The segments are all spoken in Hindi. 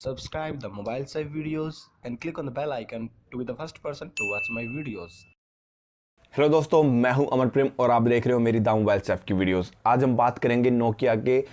Subscribe the MobileSapp videos and click on the bell icon to be the first person to watch my videos. Hello दोस्तों, मैं हूं अमर प्रेम और आप देख रहे हो मेरी theMobilesApp की वीडियोस। आज हम बात करेंगे नोकिया के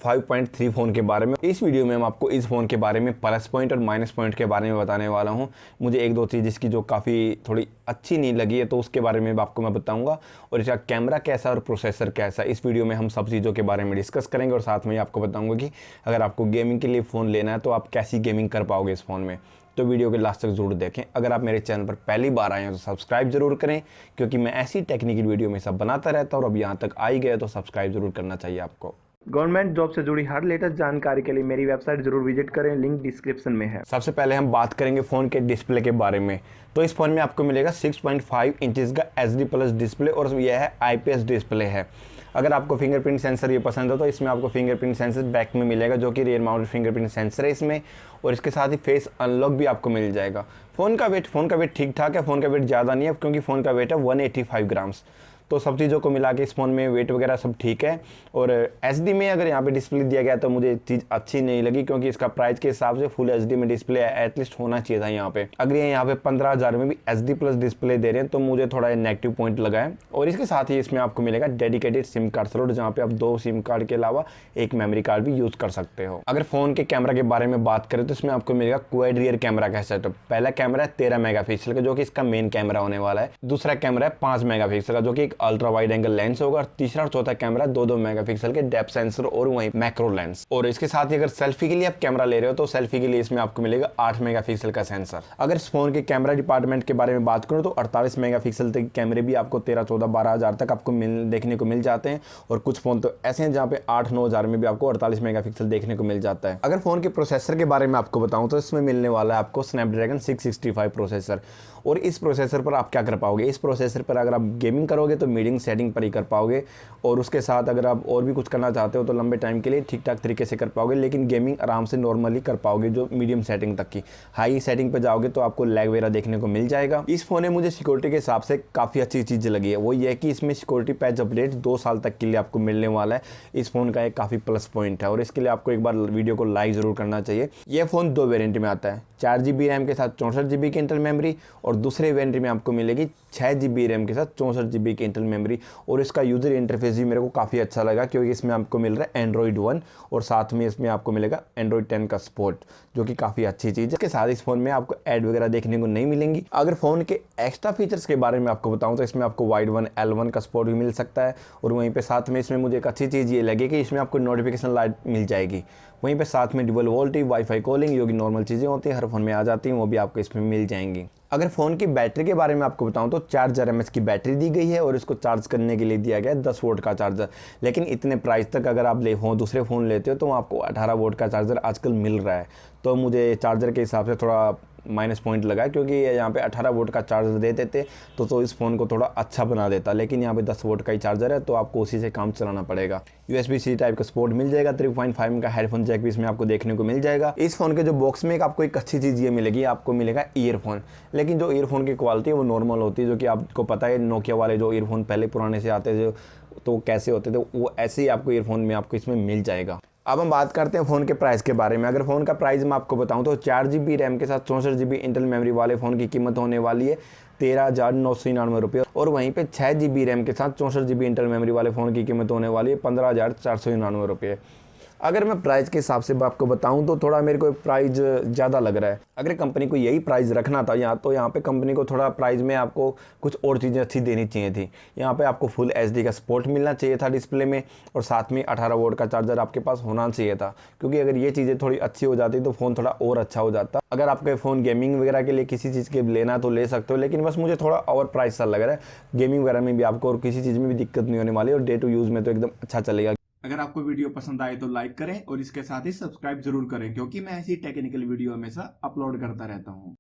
5.3 फ़ोन के बारे में। इस वीडियो में हम आपको इस फ़ोन के बारे में प्लस पॉइंट और माइनस पॉइंट के बारे में बताने वाला हूं। मुझे एक दो चीज़ इसकी जो काफ़ी थोड़ी अच्छी नहीं लगी है तो उसके बारे में आपको मैं बताऊंगा, और इसका कैमरा कैसा और प्रोसेसर कैसा। इस वीडियो में हम सब चीज़ों के बारे में डिस्कस करेंगे और साथ में आपको बताऊँगा कि अगर आपको गेमिंग के लिए फ़ोन लेना है तो आप कैसी गेमिंग कर पाओगे इस फ़ोन में। तो वीडियो के लास्ट तक जरूर देखें। अगर आप मेरे चैनल पर पहली बार आए हैं तो सब्सक्राइब जरूर करें, क्योंकि मैं ऐसी टेक्निकल वीडियो में सब बनाता रहता हूँ और अब यहाँ तक आ ही गए तो सब्सक्राइब जरूर करना चाहिए आपको। गवर्नमेंट जॉब से जुड़ी हर लेटेस्ट जानकारी के लिए मेरी वेबसाइट जरूर विजिट करें, लिंक डिस्क्रिप्शन में है। सबसे पहले हम बात करेंगे फ़ोन के डिस्प्ले के बारे में। तो इस फ़ोन में आपको मिलेगा 6.5 इंचज़ का HD+ डिस्प्ले और यह है IPS डिस्प्ले है। अगर आपको फिंगरप्रिंट सेंसर ये पसंद है तो इसमें आपको फिंगरप्रिंट सेंसर बैक में मिलेगा, जो कि रियर माउंटेड फिंगरप्रिंट सेंसर है इसमें, और इसके साथ ही फेस अनलॉक भी आपको मिल जाएगा। फ़ोन का वेट ठीक ठाक है, फ़ोन का वेट ज़्यादा नहीं है क्योंकि फ़ोन का वेट है 185 ग्राम्स। तो सब चीज़ों को मिला के इस फ़ोन में वेट वगैरह सब ठीक है। और HD में अगर यहाँ पे डिस्प्ले दिया गया तो मुझे चीज़ अच्छी नहीं लगी, क्योंकि इसका प्राइस के हिसाब से फुल HD में डिस्प्ले एटलीस्ट होना चाहिए था यहाँ पे। अगर ये यहाँ पे 15,000 में भी HD+ डिस्प्ले दे रहे हैं तो मुझे थोड़ा नेगेटिव पॉइंट लगा है। और इसके साथ ही इसमें आपको मिलेगा डेडिकेटेड सिम कार्ड स्लॉट, जहाँ पे आप 2 सिम कार्ड के अलावा एक मेमोरी कार्ड भी यूज़ कर सकते हो। अगर फ़ोन के कैमरा के बारे में बात करें तो इसमें आपको मिलेगा क्वाड रियर कैमरा का सेटअप। पहला कैमरा है 13 मेगापिक्सल का, जो कि इसका मेन कैमरा होने वाला है। दूसरा कैमरा है 5 मेगापिक्सल का, जो कि एक अल्ट्रा वाइड एंगल लेंस होगा। और तीसरा और चौथा कैमरा 2-2 मेगापिक्सल के डेप्थ सेंसर और वहीं मैक्रो लेंस। और इसके साथ ही अगर सेल्फी के लिए आप कैमरा ले रहे हो तो सेल्फी के लिए इसमें आपको मिलेगा 8 मेगापिक्सल का सेंसर। अगर इस फोन के कैमरा डिपार्टमेंट के बारे में बात करूं तो 48 मेगापिक्सल तक कैमरे भी आपको 13, 14, 12 हज़ार तक आपको देखने को मिल जाते हैं। और कुछ फोन तो ऐसे हैं जहां पे 8-9 हज़ार में भी आपको 48 मेगापिक्सल देखने को मिल जाता है। अगर फोन के प्रोसेसर के बारे में आपको बताऊं तो इसमें मिलने वाला है आपको स्नैपड्रैगन 665 प्रोसेसर। और इस प्रोसेसर पर आप क्या कर पाओगे, इस प्रोसेसर पर अगर आप गेमिंग करोगे तो मीडियम सेटिंग पर ही कर पाओगे, और उसके साथ अगर आप और भी कुछ करना चाहते हो तो लंबे टाइम के लिए ठीक ठाक तरीके से कर पाओगे। लेकिन गेमिंग आराम से नॉर्मली कर पाओगे, जो मीडियम सेटिंग तक की। हाई सेटिंग पर जाओगे तो आपको लैग वगैरह देखने को मिल जाएगा। इस फोन में मुझे सिक्योरिटी के हिसाब से काफ़ी अच्छी चीज़ लगी है, वो ये है कि इसमें सिक्योरिटी पैच अपडेट 2 साल तक के लिए आपको मिलने वाला है। इस फोन का एक काफ़ी प्लस पॉइंट है, और इसके लिए आपको एक बार वीडियो को लाइक ज़रूर करना चाहिए। यह फ़ोन 2 वेरिएंट में आता है, 4GB रैम के साथ 64GB की इंटरनल मेमोरी, और दूसरे वेरिएंट में आपको मिलेगी 6GB रैम के साथ 64GB की इंटरनल मेमोरी। और इसका यूज़र इंटरफेस भी मेरे को काफ़ी अच्छा लगा, क्योंकि इसमें आपको मिल रहा है Android 1 और साथ में इसमें आपको मिलेगा Android 10 का सपोर्ट, जो कि काफ़ी अच्छी चीज़ है। इसके साथ इस फोन में आपको ऐड वगैरह देखने को नहीं मिलेंगी। अगर फ़ोन के एक्स्ट्रा फीचर्स के बारे में आपको बताऊं तो इसमें आपको वाइड 1 L1 का सपोर्ट भी मिल सकता है। और वहीं पे साथ में इसमें मुझे एक अच्छी चीज़ ये लगी कि इसमें आपको नोटिफिकेशन लाइट मिल जाएगी। वहीं पे साथ में डुअल वोल्टेज वाईफाई कॉलिंग, जो कि नॉर्मल चीज़ें होती हैं, हर फोन में आ जाती हैं, वो भी आपको इसमें मिल जाएंगी। अगर फ़ोन की बैटरी के बारे में आपको बताऊं तो 4000 mAh की बैटरी दी गई है, और इसको चार्ज करने के लिए दिया गया है 10 वोल्ट का चार्जर। लेकिन इतने प्राइस तक अगर आप दूसरे फ़ोन लेते हो तो आपको 18 वोल्ट का चार्जर आजकल मिल रहा है। तो मुझे चार्जर के हिसाब से थोड़ा माइनस पॉइंट लगा, क्योंकि यहाँ पे 18 वोल्ट का चार्जर दे देते तो इस फ़ोन को थोड़ा अच्छा बना देता। लेकिन यहाँ पे 10 वोल्ट का ही चार्जर है, तो आपको उसी से काम चलाना पड़ेगा। USB-C टाइप का सपोर्ट मिल जाएगा। 3.5 का हेडफोन जैक भी इसमें आपको देखने को मिल जाएगा। इस फोन के जो बॉक्स में आपको एक अच्छी चीज़ ये मिलेगी, आपको मिलेगा ईयरफोन। लेकिन जो ईयरफोन की क्वालिटी है वो नॉर्मल होती है, जो कि आपको पता है नोकिया वाले जो ईयरफोन पहले पुराने से आते थे तो कैसे होते थे, वो ऐसे ही आपको ईयरफोन में आपको इसमें मिल जाएगा। अब हम बात करते हैं फ़ोन के प्राइस के बारे में। अगर फ़ोन का प्राइस मैं आपको बताऊं तो 4GB रैम के साथ 64GB इंटरनल मेमोरी वाले फ़ोन की कीमत होने वाली है 13,999 रुपये। और वहीं पे 6GB रैम के साथ 64GB इंटरनल मेमोरी वाले फ़ोन की कीमत होने वाली है 15,499 रुपये। अगर मैं प्राइस के हिसाब से आपको बताऊं तो थोड़ा मेरे को प्राइस ज़्यादा लग रहा है। अगर कंपनी को यही प्राइस रखना था यहाँ पे कंपनी को थोड़ा प्राइस में आपको कुछ और चीज़ें अच्छी देनी चाहिए थी। यहाँ पे आपको फुल HD का सपोर्ट मिलना चाहिए था डिस्प्ले में, और साथ में 18 वोल्ट का चार्जर आपके पास होना चाहिए था। क्योंकि अगर ये चीज़ें थोड़ी अच्छी हो जाती तो फ़ोन थोड़ा और अच्छा हो जाता। अगर आपका फ़ोन गेमिंग वगैरह के लिए किसी चीज़ के लेना तो ले सकते हो, लेकिन बस मुझे थोड़ा और प्राइस सा लग रहा है। गेमिंग वगैरह में भी आपको और किसी चीज़ में भी दिक्कत नहीं होने वाली, और डे टू यूज़ में तो एकदम अच्छा चलेगा। अगर आपको वीडियो पसंद आए तो लाइक करें और इसके साथ ही सब्सक्राइब जरूर करें, क्योंकि मैं ऐसी टेक्निकल वीडियो हमेशा अपलोड करता रहता हूं।